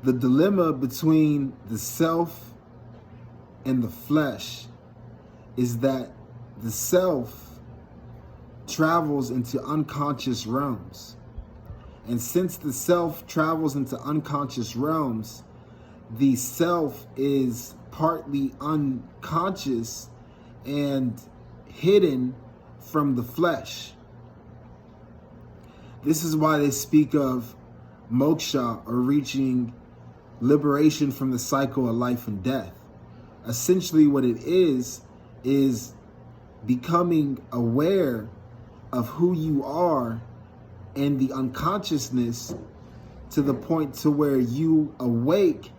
The dilemma between the self and the flesh is that the self travels into unconscious realms. And since the self travels into unconscious realms, the self is partly unconscious and hidden from the flesh. This is why they speak of moksha, or reaching liberation from the cycle of life and death. Essentially what it is becoming aware of who you are and the unconsciousness to the point to where you awake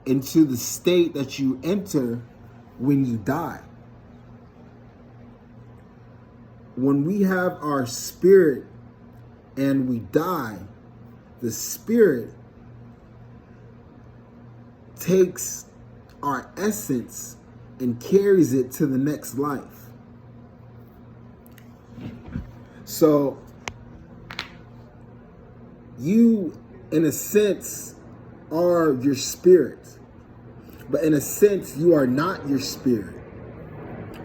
into the state that you enter when you die. When we have our spirit and we die, the spirit takes our essence and carries it to the next life. So you, in a sense, are your spirit. But in a sense, you are not your spirit.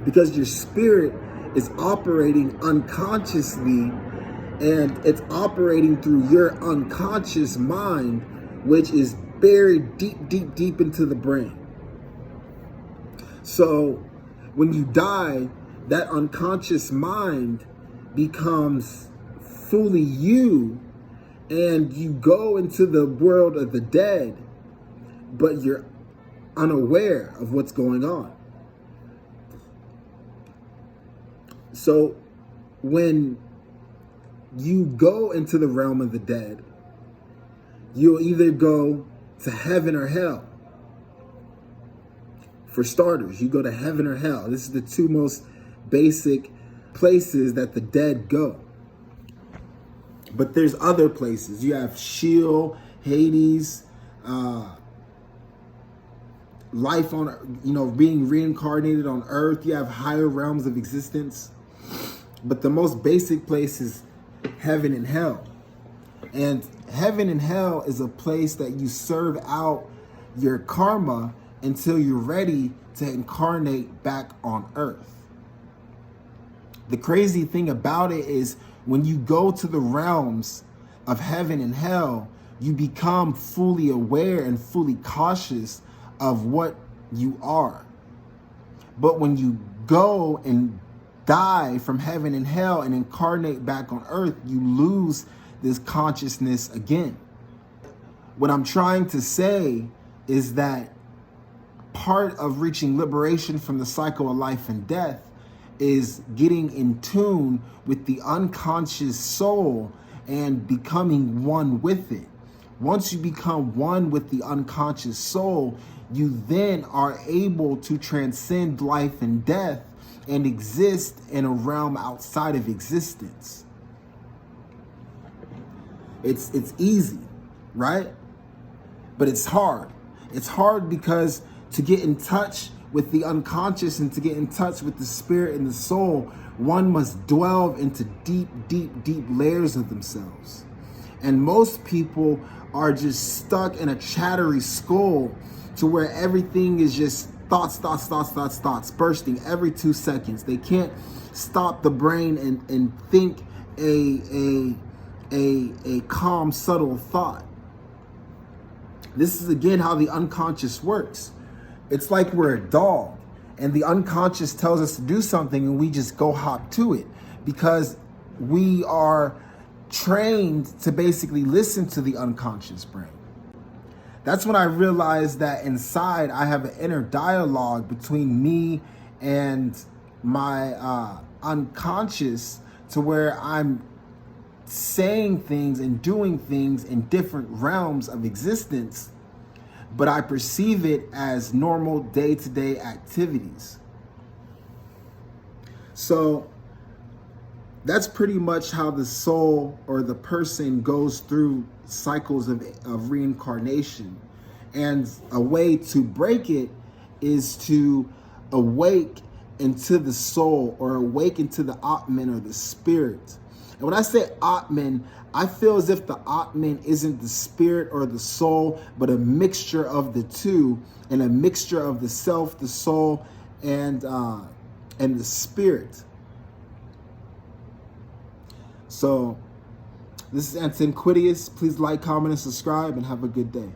Because your spirit is operating unconsciously, and it's operating through your unconscious mind, which is buried deep into the brain. So when you die, that unconscious mind becomes fully you, and you go into the world of the dead, but you're unaware of what's going on. So when you go into the realm of the dead, you'll either go to heaven or hell. For starters, you go to heaven or hell. This is the two most basic places that the dead go. But there's other places. You have Sheol, Hades, life on, being reincarnated on earth. You have higher realms of existence. But the most basic place is heaven and hell. And heaven and hell is a place that you serve out your karma until you're ready to incarnate back on earth. The crazy thing about it is when you go to the realms of heaven and hell, you become fully aware and fully cautious of what you are. But when you go and die from heaven and hell and incarnate back on earth, you lose this consciousness again. What I'm trying to say is that part of reaching liberation from the cycle of life and death is getting in tune with the unconscious soul and becoming one with it. Once you become one with the unconscious soul, you then are able to transcend life and death and exist in a realm outside of existence. It's easy, right? But it's hard. It's hard because to get in touch with the unconscious and to get in touch with the spirit and the soul, one must delve into deep layers of themselves. And most people are just stuck in a chattery skull to where everything is just thoughts bursting every 2 seconds. They can't stop the brain and think a calm, subtle thought. This is again how the unconscious works. It's like we're a dog and the unconscious tells us to do something and we just go hop to it because we are trained to basically listen to the unconscious brain. That's when I realized that inside I have an inner dialogue between me and my unconscious, to where I'm saying things and doing things in different realms of existence, but I perceive it as normal day-to-day activities. So that's pretty much how the soul or the person goes through cycles of reincarnation. And a way to break it is to awake into the soul or awake into the Atman or the spirit. And when I say Atman, I feel as if the Atman isn't the spirit or the soul, but a mixture of the two, and a mixture of the self, the soul, and the spirit. So this is Antiquitius. Please like, comment, and subscribe, and have a good day.